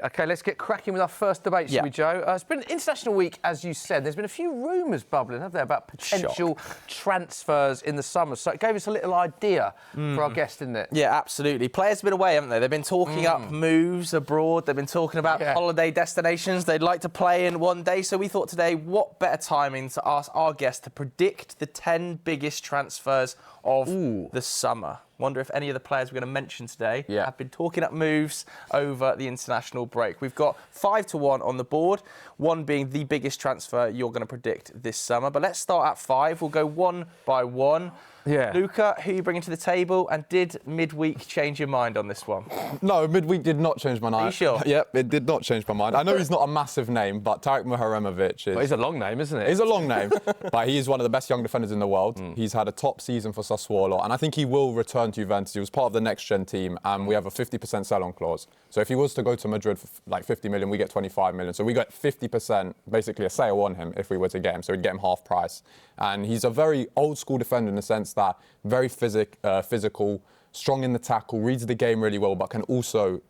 OK, let's get cracking with our first debate, shall we, Joe? It's been international week, as you said. There's been a few rumours bubbling, have there, about potential transfers in the summer. So it gave us a little idea for our guest, didn't it? Yeah, absolutely. Players have been away, haven't they? They've been talking up moves abroad. They've been talking about holiday destinations they'd like to play in one day. So we thought today, what better timing to ask our guest to predict the 10 biggest transfers of the summer. Wonder if any of the players we're going to mention today have been talking up moves over the international break. We've got 5-1 on the board, one being the biggest transfer you're going to predict this summer. But let's start at 5. We'll go one by one. Luca, who are you bringing to the table? And did midweek change your mind on this one? No, midweek did not change my mind. Are you sure? Yep, it did not change my mind. I know he's not a massive name, but Tarek Muharemovic is... Well, he's a long name, isn't it? He's a long name, but he is one of the best young defenders in the world. He's had a top season for Sassuolo, and I think he will return to Juventus. He was part of the next-gen team, and we have a 50% sell-on clause. So if he was to go to Madrid for like 50 million, we get 25 million. So we got 50%, basically a sale on him if we were to get him. So we'd get him half price. And he's a very old-school defender in the sense that very physical, strong in the tackle, reads the game really well, but can also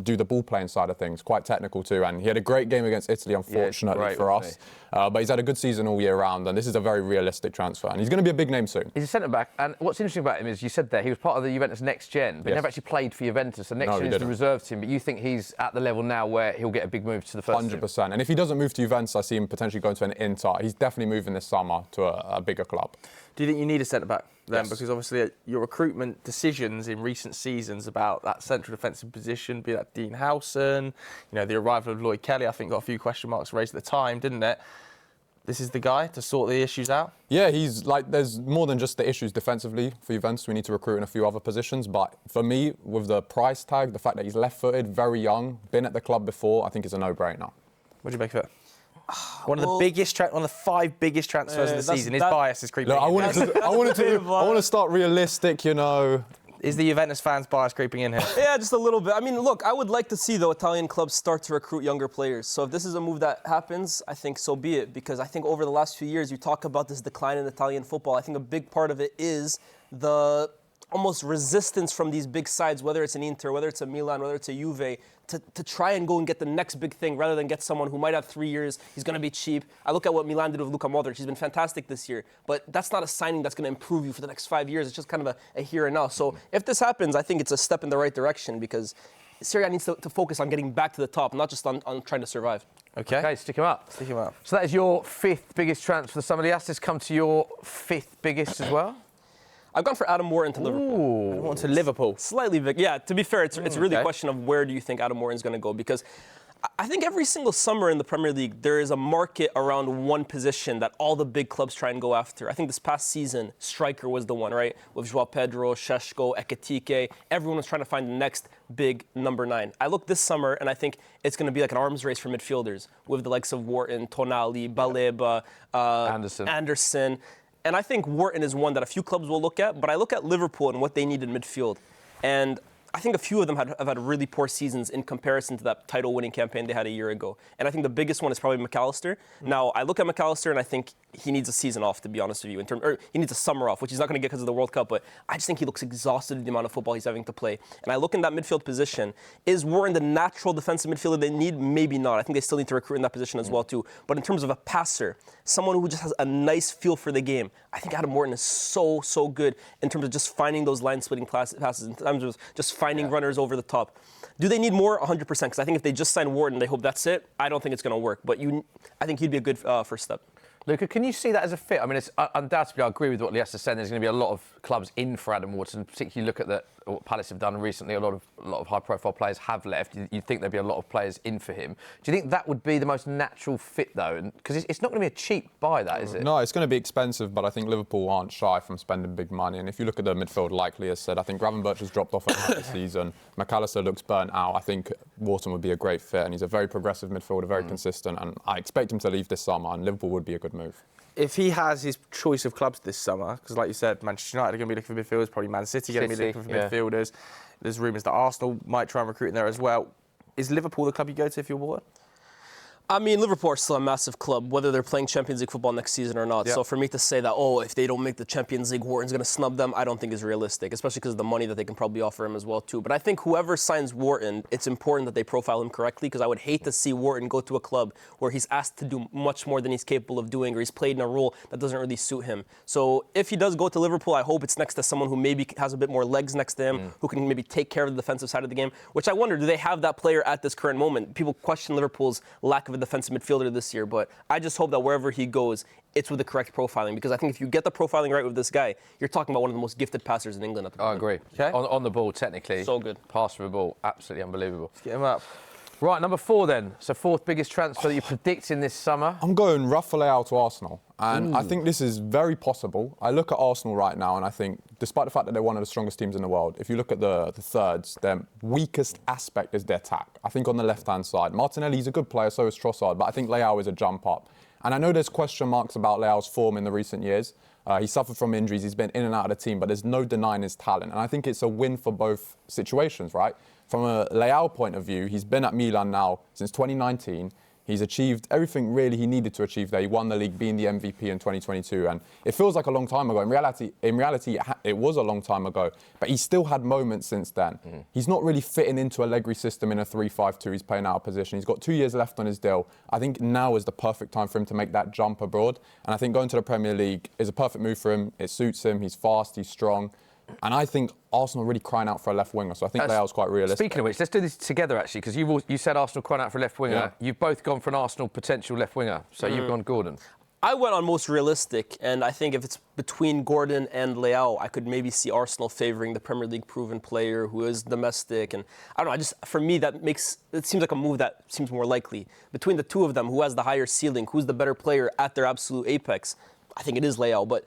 do the ball playing side of things, quite technical too. And he had a great game against Italy, unfortunately for us. But he's had a good season all year round, and this is a very realistic transfer. And he's going to be a big name soon. He's a centre-back, and what's interesting about him is, you said there, he was part of the Juventus next gen, but he never actually played for Juventus. So next gen is the reserve team, but you think he's at the level now where he'll get a big move to the first 100%. team? And if he doesn't move to Juventus, I see him potentially going to an Inter. He's definitely moving this summer to a bigger club. Do you think you need a centre-back then? Because obviously your recruitment decisions in recent seasons about that central defensive position, be that Dean Howson, you know, the arrival of Lloyd Kelly, I think got a few question marks raised at the time, didn't it? This is the guy to sort the issues out? Yeah, he's like, there's more than just the issues defensively for Juventus. We need to recruit in a few other positions. But for me, with the price tag, the fact that he's left-footed, very young, been at the club before, I think it's a no-brainer. What do you make of it? One of the 5 biggest transfers of the season. His bias is creeping. Look, I want to start realistic, you know. Is the Juventus fans' bias creeping in here? Yeah, just a little bit. I mean, look, I would like to see, though, Italian clubs start to recruit younger players. So if this is a move that happens, I think so be it. Because I think over the last few years, you talk about this decline in Italian football. I think a big part of it is the almost resistance from these big sides, whether it's an Inter, whether it's a Milan, whether it's a Juve, to try and go and get the next big thing rather than get someone who might have 3 years, he's going to be cheap. I look at what Milan did with Luka Modric. He's been fantastic this year, but that's not a signing that's going to improve you for the next 5 years. It's just kind of a here and now. So if this happens, I think it's a step in the right direction because Serie A needs to focus on getting back to the top, not just on trying to survive. OK, stick him up. Stick him up. So that is your 5th biggest transfer for the summer. Has this come to your 5th biggest as well? I've gone for Adam Wharton to Liverpool. Adam Wharton to Liverpool. Slightly big. Yeah, to be fair, it's really a question of where do you think Adam Wharton's going to go? Because I think every single summer in the Premier League, there is a market around one position that all the big clubs try and go after. I think this past season, striker was the one, right? With João Pedro, Šeško, Ekitike. Everyone was trying to find the next big number 9. I look this summer, and I think it's going to be like an arms race for midfielders with the likes of Wharton, Tonali, Baleba, Anderson. And I think Wharton is one that a few clubs will look at, but I look at Liverpool and what they need in midfield. And I think a few of them have had really poor seasons in comparison to that title-winning campaign they had a year ago. And I think the biggest one is probably McAllister. Now, I look at McAllister and I think he needs a season off, to be honest with you, or he needs a summer off, which he's not going to get because of the World Cup, but I just think he looks exhausted at the amount of football he's having to play. And I look in that midfield position. Is Wharton the natural defensive midfielder they need? Maybe not. I think they still need to recruit in that position as well, too. But in terms of a passer, someone who just has a nice feel for the game, I think Adam Wharton is so good in terms of just finding those line-splitting passes, in terms of just finding runners over the top. Do they need more? 100%, because I think if they just sign Wharton, they hope that's it. I don't think it's going to work, but I think he'd be a good first step. Luca, can you see that as a fit? I mean, it's undoubtedly, I agree with what Lias is saying. There's going to be a lot of clubs in for Adam Wharton, particularly look at what Palace have done recently. A lot of high-profile players have left. You'd think there'd be a lot of players in for him. Do you think that would be the most natural fit, though? Because it's not going to be a cheap buy, that, is it? No, it's going to be expensive, but I think Liverpool aren't shy from spending big money. And if you look at the midfield, like Lias said, I think Gravenberch has dropped off at the end of the season. McAllister looks burnt out. I think Wharton would be a great fit, and he's a very progressive midfielder, very consistent, and I expect him to leave this summer, and Liverpool would be a good move. If he has his choice of clubs this summer, because like you said, Manchester United are going to be looking for midfielders, probably Man City going to be looking for midfielders. There's rumours that Arsenal might try and recruit in there as well. Is Liverpool the club you go to if you're Wharton? I mean, Liverpool are still a massive club, whether they're playing Champions League football next season or not. Yeah. So for me to say that, if they don't make the Champions League, Wharton's going to snub them, I don't think is realistic, especially because of the money that they can probably offer him as well, too. But I think whoever signs Wharton, it's important that they profile him correctly, because I would hate to see Wharton go to a club where he's asked to do much more than he's capable of doing, or he's played in a role that doesn't really suit him. So if he does go to Liverpool, I hope it's next to someone who maybe has a bit more legs next to him, who can maybe take care of the defensive side of the game, which I wonder, do they have that player at this current moment? People question Liverpool's lack of a defensive midfielder this year, but I just hope that wherever he goes, it's with the correct profiling, because I think if you get the profiling right with this guy, you're talking about one of the most gifted passers in England at the moment. I agree. Okay. On the ball, technically. So good. Pass for the ball, absolutely unbelievable. Let's get him up. Right, number 4 then. So fourth biggest transfer that you're predicting this summer. I'm going Rafael to Arsenal, and I think this is very possible. I look at Arsenal right now, and I think, despite the fact that they're one of the strongest teams in the world, if you look at the thirds, their weakest aspect is their attack. I think on the left-hand side, Martinelli's a good player, so is Trossard, but I think Leao is a jump up. And I know there's question marks about Leao's form in the recent years. He suffered from injuries, he's been in and out of the team, but there's no denying his talent. And I think it's a win for both situations, right? From a Leao point of view, he's been at Milan now since 2019. He's achieved everything really he needed to achieve there. He won the league, being the MVP in 2022, and it feels like a long time ago. In reality, it was a long time ago, but he still had moments since then. He's not really fitting into Allegri's system in a 3-5-2. He's playing out of position. He's got 2 years left on his deal. I think now is the perfect time for him to make that jump abroad, and I think going to the Premier League is a perfect move for him. It suits him. He's fast. He's strong. And I think Arsenal are really crying out for a left winger, so I think Leao's quite realistic. Speaking of which, let's do this together, actually, because you said Arsenal crying out for a left winger. Yeah. You've both gone for an Arsenal potential left winger, so you've gone Gordon. I went on most realistic, and I think if it's between Gordon and Leao, I could maybe see Arsenal favoring the Premier League proven player who is domestic. And I don't know, for me, it seems like a move that seems more likely. Between the two of them, who has the higher ceiling, who's the better player at their absolute apex, I think it is Leao. But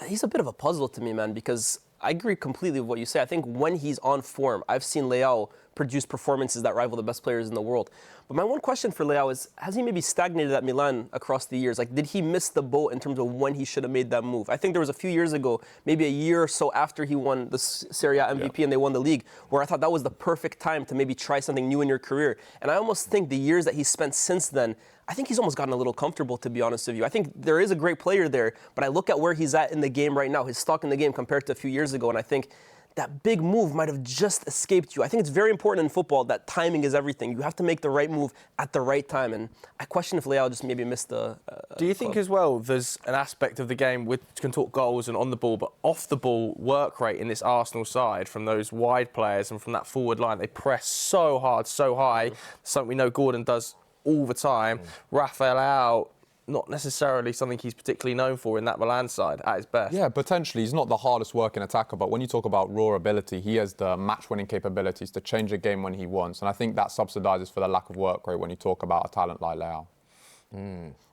he's a bit of a puzzle to me, man, because I agree completely with what you say. I think when he's on form, I've seen Leao produce performances that rival the best players in the world. But my one question for Leao is, has he maybe stagnated at Milan across the years? Like, did he miss the boat in terms of when he should have made that move? I think there was a few years ago, maybe a year or so after he won the Serie A MVP and they won the league, where I thought that was the perfect time to maybe try something new in your career. And I almost think the years that he's spent since then, I think he's almost gotten a little comfortable, to be honest with you. I think there is a great player there, but I look at where he's at in the game right now, his stock in the game compared to a few years ago, and I think that big move might have just escaped you. I think it's very important in football that timing is everything. You have to make the right move at the right time, and I question if Leao just maybe missed the Do you think as well there's an aspect of the game which can talk goals and on the ball, but off the ball work rate in this Arsenal side from those wide players and from that forward line, they press so hard, so high, something we know Gordon does all the time. Rafael, not necessarily something he's particularly known for in that Milan side at his best. Yeah, potentially. He's not the hardest working attacker, but when you talk about raw ability, he has the match-winning capabilities to change a game when he wants. And I think that subsidises for the lack of work rate when you talk about a talent like Leao.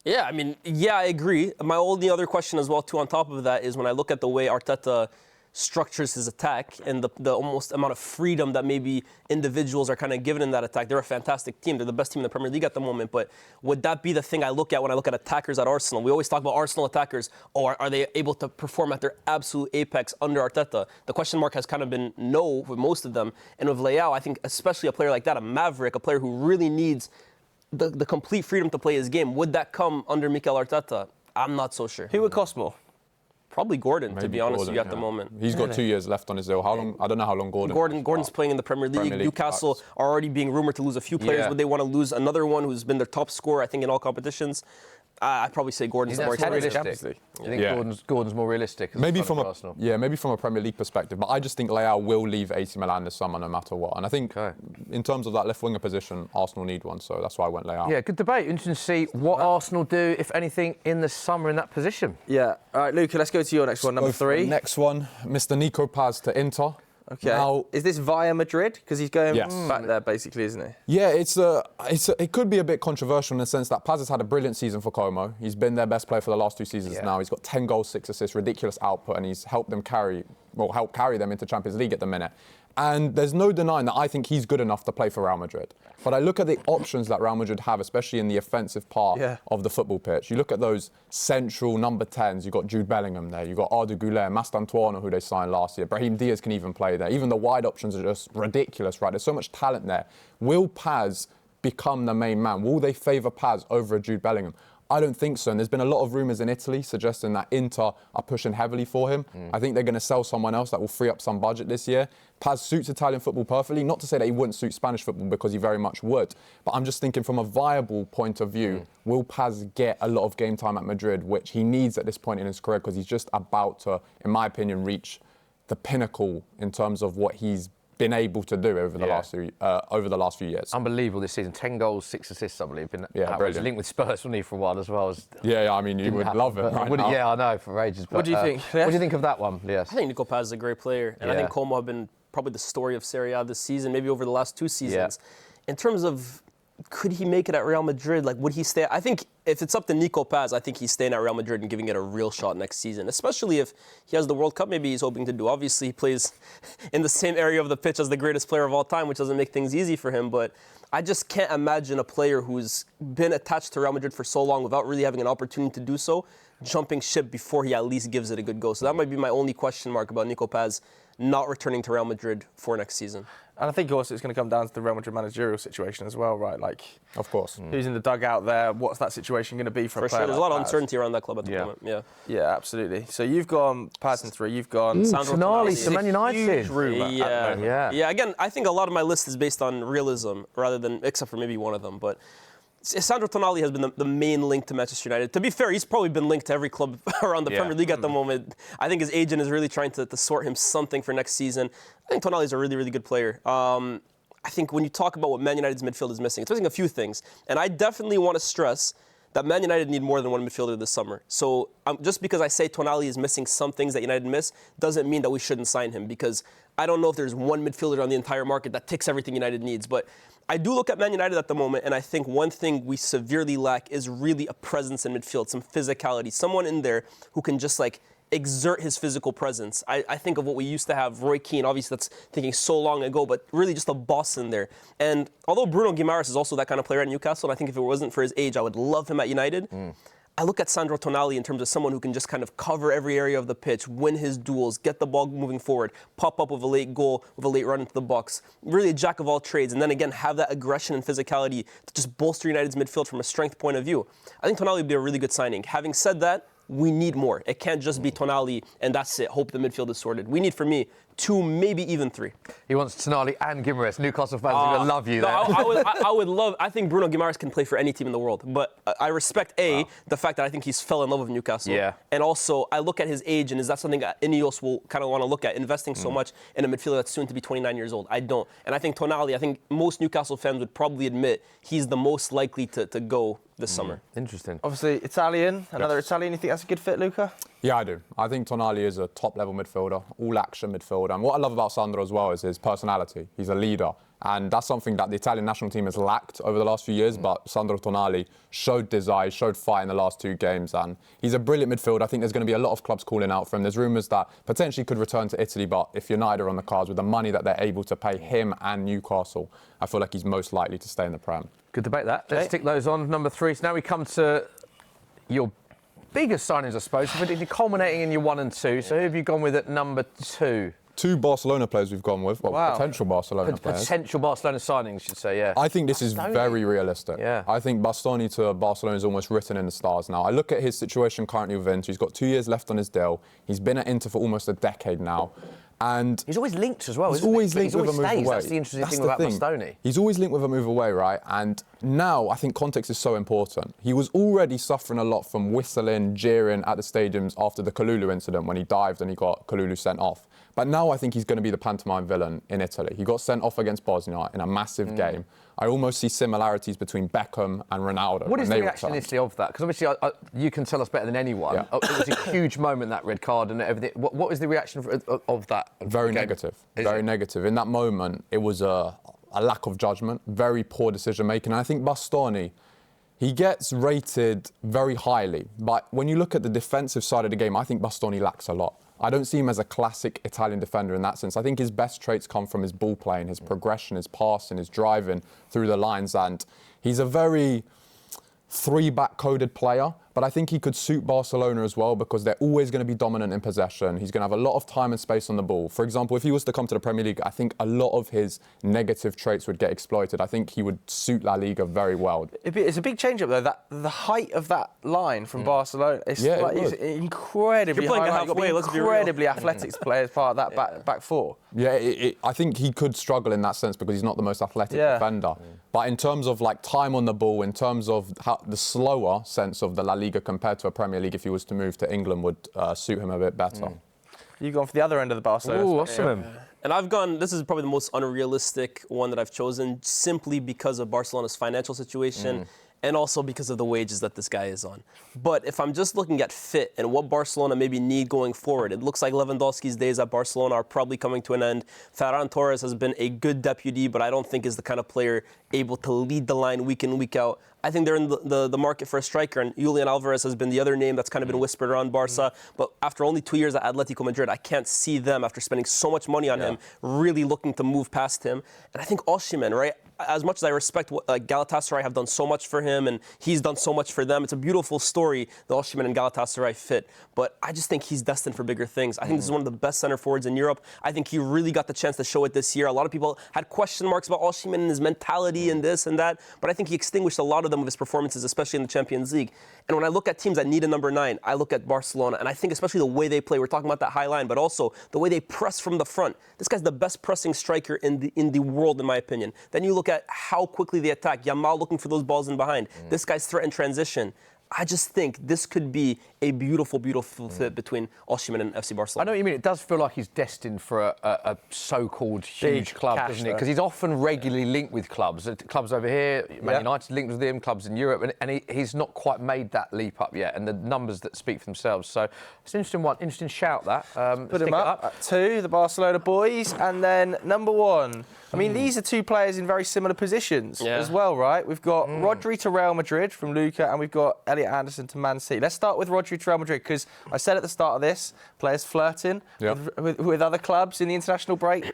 Yeah, I mean, I agree. My only other question as well, too, on top of that is when I look at the way Arteta structures his attack and the almost amount of freedom that maybe individuals are kind of given in that attack. They're a fantastic team. They're the best team in the Premier League at the moment. But would that be the thing I look at when I look at attackers at Arsenal? We always talk about Arsenal attackers. Are they able to perform at their absolute apex under Arteta? The question mark has kind of been no with most of them. And with Leao, I think especially a player like that, a maverick, a player who really needs the complete freedom to play his game, would that come under Mikel Arteta? I'm not so sure. Who would cost more? Probably Gordon, to Maybe be honest Gordon, with you, at the moment. He's got 2 years left on his deal. How long? I don't know how long Gordon's playing in the Premier League. Newcastle are already being rumored to lose a few players. Yeah. Would they want to lose another one who's been their top scorer, I think, in all competitions? I'd probably say Gordon's the more more expensive. realistic. You think Yeah. Gordon's more realistic? As Maybe a from Arsenal? maybe from a Premier League perspective, but I just think Leao will leave AC Milan this summer no matter what. And I think in terms of that left winger position, Arsenal need one, so that's why I went Leao. Yeah, good debate. Interesting to see what Arsenal do, if anything, in the summer in that position. Yeah. All right, Luca, let's go to your next one, number 3. Next one, Mr. Nico Paz to Inter. Okay. Now, is this via Madrid? Because he's going Yes. back there, basically, isn't he? yeah, it could be a bit controversial in the sense that Paz has had a brilliant season for Como. He's been their best player for the last 2 seasons now. He's got 10 goals, 6 assists, ridiculous output, and he's helped carry them into Champions League at the minute. And there's no denying that I think he's good enough to play for Real Madrid. But I look at the options that Real Madrid have, especially in the offensive part of the football pitch. You look at those central number 10s. You've got Jude Bellingham there. You've got Arda Güler, Mastantuono, who they signed last year. Brahim Diaz can even play there. Even the wide options are just ridiculous, right? There's so much talent there. Will Paz become the main man? Will they favour Paz over a Jude Bellingham? I don't think so. And there's been a lot of rumours in Italy suggesting that Inter are pushing heavily for him. I think they're going to sell someone else that will free up some budget this year. Paz suits Italian football perfectly. Not to say that he wouldn't suit Spanish football, because he very much would. But I'm just thinking from a viable point of view, will Paz get a lot of game time at Madrid, which he needs at this point in his career, because he's just about to, in my opinion, reach the pinnacle in terms of what he's been able to do over the last few years. Unbelievable this season. 10 goals, 6 assists, I believe. Brilliant. Linked with Spurs, wasn't he, for a while as well? I mean, you would love it right now. Yeah, I know, for ages. But, What do you think? What do you think of that one? Yes. I think Nico Paz is a great player, and I think Como have been probably the story of Serie A this season, maybe over the last 2 seasons. In terms of could he make it at Real Madrid? Like, would he stay? I think if it's up to Nico Paz, I think he's staying at Real Madrid and giving it a real shot next season, especially if he has the World Cup maybe he's hoping to do. Obviously, he plays in the same area of the pitch as the greatest player of all time, which doesn't make things easy for him. But I just can't imagine a player who's been attached to Real Madrid for so long without really having an opportunity to do so, jumping ship before he at least gives it a good go. So that might be my only question mark about Nico Paz not returning to Real Madrid for next season. And I think also it's going to come down to the Real Madrid managerial situation as well, right? Like, of course. Who's in the dugout there? What's that situation going to be for a player? Sure, there's a like lot of Paz? uncertainty around that club at the moment. Yeah, absolutely. So you've gone Paz in 3. You've gone Sandro Tonali to Man United. Huge rumour. Yeah. Again, I think a lot of my list is based on realism rather than, except for maybe one of them, but Sandro Tonali has been the main link to Manchester United. To be fair, he's probably been linked to every club around the Premier League at the moment. I think his agent is really trying to sort him something for next season. I think Tonali is a really, really good player. I think when you talk about what Man United's midfield is missing, it's missing a few things. And I definitely want to stress that Man United need more than one midfielder this summer. So just because I say Tonali is missing some things that United miss doesn't mean that we shouldn't sign him, because I don't know if there's one midfielder on the entire market that ticks everything United needs. But I do look at Man United at the moment, and I think one thing we severely lack is really a presence in midfield, some physicality, someone in there who can just exert his physical presence. I think of what we used to have, Roy Keane, obviously that's thinking so long ago, but really just a boss in there. And although Bruno Guimaraes is also that kind of player at Newcastle, and I think if it wasn't for his age, I would love him at United. I look at Sandro Tonali in terms of someone who can just kind of cover every area of the pitch, win his duels, get the ball moving forward, pop up with a late goal, with a late run into the box. Really a jack of all trades, and then again have that aggression and physicality to just bolster United's midfield from a strength point of view. I think Tonali would be a really good signing. Having said that, we need more. It can't just be Tonali and that's it. Hope the midfield is sorted. We need, for me, 2, maybe even 3. He wants Tonali and Guimaraes. Newcastle fans are going to love you there. I would love. I think Bruno Guimaraes can play for any team in the world, but I respect the fact that I think he's fell in love with Newcastle. Yeah. And also I look at his age, and is that something that Ineos will kind of want to look at, investing so much in a midfielder that's soon to be 29 years old? I don't. And I think Tonali, I think most Newcastle fans would probably admit he's the most likely to go this summer. Interesting. Obviously, Italian, another Italian. You think that's a good fit, Luca? Yeah, I do. I think Tonali is a top-level midfielder, all-action midfielder. And what I love about Sandro as well is his personality. He's a leader. And that's something that the Italian national team has lacked over the last few years. But Sandro Tonali showed desire, showed fight in the last 2 games. And he's a brilliant midfielder. I think there's going to be a lot of clubs calling out for him. There's rumours that potentially could return to Italy. But if United are on the cards with the money that they're able to pay him and Newcastle, I feel like he's most likely to stay in the Prem. Good debate, that. Let's tick those on. Number 3. So now we come to your biggest signings, I suppose, culminating in your 1 and 2. So who have you gone with at number 2? 2 Barcelona players we've gone with. Well, potential Barcelona players. Potential Barcelona signings, should say, yeah. I think this is very realistic. Yeah. I think Bastoni to Barcelona is almost written in the stars now. I look at his situation currently with Inter. He's got 2 years left on his deal. He's been at Inter for almost a decade now. And he's always linked as well, he's always linked with a move away. That's the interesting thing about Bastoni. He's always linked with a move away, right? And now I think context is so important. He was already suffering a lot from whistling, jeering at the stadiums after the Kalulu incident when he dived and he got Kalulu sent off. But now I think he's going to be the pantomime villain in Italy. He got sent off against Bosnia in a massive game. I almost see similarities between Beckham and Ronaldo. What is the reaction in Italy of that? Because obviously you can tell us better than anyone. Yeah. It was a huge moment, that red card and everything. What was the reaction of that? Very negative. Very negative. In that moment, it was a lack of judgment, very poor decision making. And I think Bastoni, he gets rated very highly. But when you look at the defensive side of the game, I think Bastoni lacks a lot. I don't see him as a classic Italian defender in that sense. I think his best traits come from his ball playing, his progression, his passing, his driving through the lines. And he's a very three-back coded player, but I think he could suit Barcelona as well because they're always going to be dominant in possession. He's going to have a lot of time and space on the ball. For example, if he was to come to the Premier League, I think a lot of his negative traits would get exploited. I think he would suit La Liga very well. It's a big change-up, though. That the height of that line from Barcelona, it's incredibly You're playing high. halfway, let's be real. Incredibly athletic to play as part of that back four. Yeah, I think he could struggle in that sense because he's not the most athletic defender. But in terms of like time on the ball, in terms of the slower sense of the La Liga compared to a Premier League, if he was to move to England, would suit him a bit better. You've gone for the other end of the Barcelona. Ooh, awesome. And I've gone, this is probably the most unrealistic one that I've chosen simply because of Barcelona's financial situation and also because of the wages that this guy is on. But if I'm just looking at fit and what Barcelona maybe need going forward, it looks like Lewandowski's days at Barcelona are probably coming to an end. Ferran Torres has been a good deputy, but I don't think is the kind of player able to lead the line week in, week out. I think they're in the market for a striker, and Julian Alvarez has been the other name that's kind of been whispered around Barca. But after only 2 years at Atletico Madrid, I can't see them, after spending so much money on him, really looking to move past him. And I think Osimhen, right? As much as I respect what Galatasaray have done so much for him, and he's done so much for them, it's a beautiful story, the Osimhen and Galatasaray fit. But I just think he's destined for bigger things. I think this is one of the best center forwards in Europe. I think he really got the chance to show it this year. A lot of people had question marks about Osimhen and his mentality and this and that, but I think he extinguished a lot of them with his performances, especially in the Champions League. And when I look at teams that need a number 9, I look at Barcelona, and I think especially the way they play. We're talking about that high line, but also the way they press from the front. This guy's the best pressing striker in the world, in my opinion. Then you look at how quickly they attack. Yamal looking for those balls in behind. This guy's threat in transition. I just think this could be a beautiful, beautiful fit between Osimhen and FC Barcelona. I know what you mean. It does feel like he's destined for a so-called huge club, doesn't it? Because he's often regularly linked with clubs. Clubs over here, Man United linked with him, clubs in Europe, and he's not quite made that leap up yet. And the numbers that speak for themselves. So it's an interesting one, interesting shout that. Put him up at 2, the Barcelona boys, and then number 1. I mean, these are 2 players in very similar positions as well, right? We've got Rodri to Real Madrid from Luca, and we've got Elliot Anderson to Man City. Let's start with Rodri to Real Madrid, because I said at the start of this, players flirting with other clubs in the international break.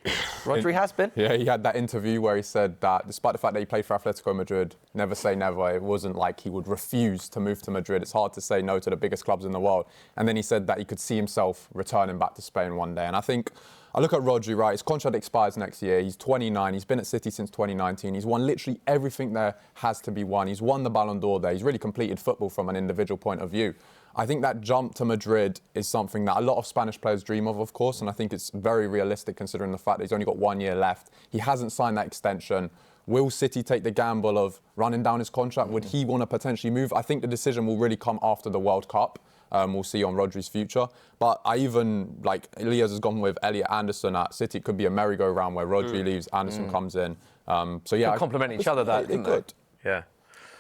Rodri has been. Yeah, he had that interview where he said that despite the fact that he played for Atletico Madrid, never say never. It wasn't like he would refuse to move to Madrid. It's hard to say no to the biggest clubs in the world. And then he said that he could see himself returning back to Spain one day. And I think, I look at Rodri, right, his contract expires next year. He's 29. He's been at City since 2019. He's won literally everything there has to be won. He's won the Ballon d'Or there. He's really completed football from an individual point of view. I think that jump to Madrid is something that a lot of Spanish players dream of course, and I think it's very realistic considering the fact that he's only got 1 year left. He hasn't signed that extension. Will City take the gamble of running down his contract? Would he want to potentially move? I think the decision will really come after the World Cup. We'll see on Rodri's future. But I even, like, Elias has gone with Elliot Anderson at City. It could be a merry-go-round where Rodri leaves, Anderson comes in. So, yeah. Could complement each other, that, couldn't could. Yeah.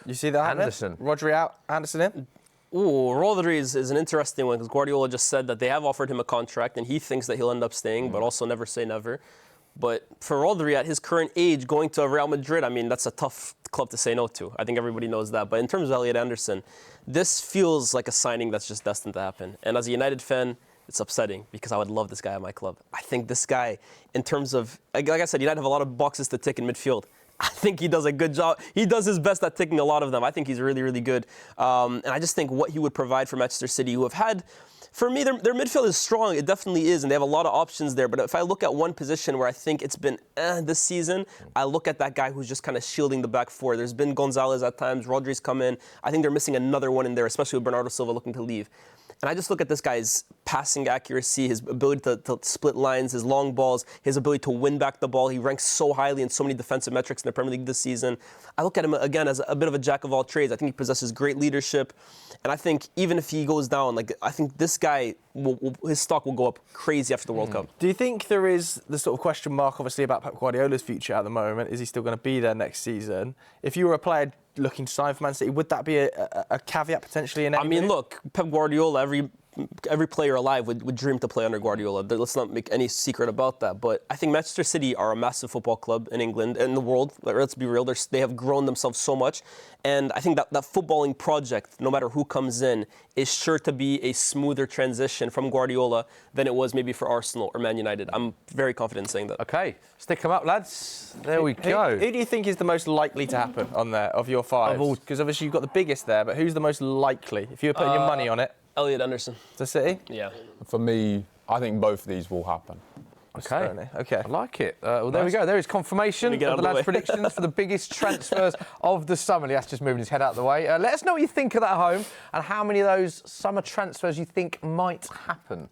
You see that Anderson. Rodri out, Anderson in? Ooh, Rodri is an interesting one because Guardiola just said that they have offered him a contract and he thinks that he'll end up staying, but also never say never. But for Rodri, at his current age, going to Real Madrid, I mean, that's a tough club to say no to. I think everybody knows that. But in terms of Elliot Anderson, this feels like a signing that's just destined to happen. And as a United fan, it's upsetting because I would love this guy at my club. I think this guy, in terms of, like I said, United have a lot of boxes to tick in midfield. I think he does a good job. He does his best at ticking a lot of them. I think he's really, really good. And I just think what he would provide for Manchester City, who have had, for me, their midfield is strong. It definitely is, and they have a lot of options there. But if I look at one position where I think it's been this season, I look at that guy who's just kind of shielding the back four. There's been Gonzalez at times. Rodri's come in. I think they're missing another one in there, especially with Bernardo Silva looking to leave. And I just look at this guy's passing accuracy, his ability to split lines, his long balls, his ability to win back the ball. He ranks so highly in so many defensive metrics in the Premier League this season. I look at him, again, as a bit of a jack of all trades. I think he possesses great leadership. And I think even if he goes down, I think this guy, his stock will go up crazy after the World Cup. Do you think there is the sort of question mark, obviously, about Pep Guardiola's future at the moment? Is he still going to be there next season? If you were a player looking to sign for Man City, would that be a caveat potentially in any move? Look, Pep Guardiola, every every player alive would dream to play under Guardiola. Let's not make any secret about that. But I think Manchester City are a massive football club in England and the world. Let's be real. They have grown themselves so much. And I think that footballing project, no matter who comes in, is sure to be a smoother transition from Guardiola than it was maybe for Arsenal or Man United. I'm very confident in saying that. Okay, stick them up, lads. There we go. Who do you think is the most likely to happen on there of your five? Because obviously you've got the biggest there, but who's the most likely? If you were putting your money on it. Elliot Anderson. To City? Yeah. For me, I think both of these will happen. Okay. I like it. Well, there we go. There is confirmation of the lads' predictions for the biggest transfers of the summer. That's just moving his head out of the way. Let us know what you think of that at home and how many of those summer transfers you think might happen.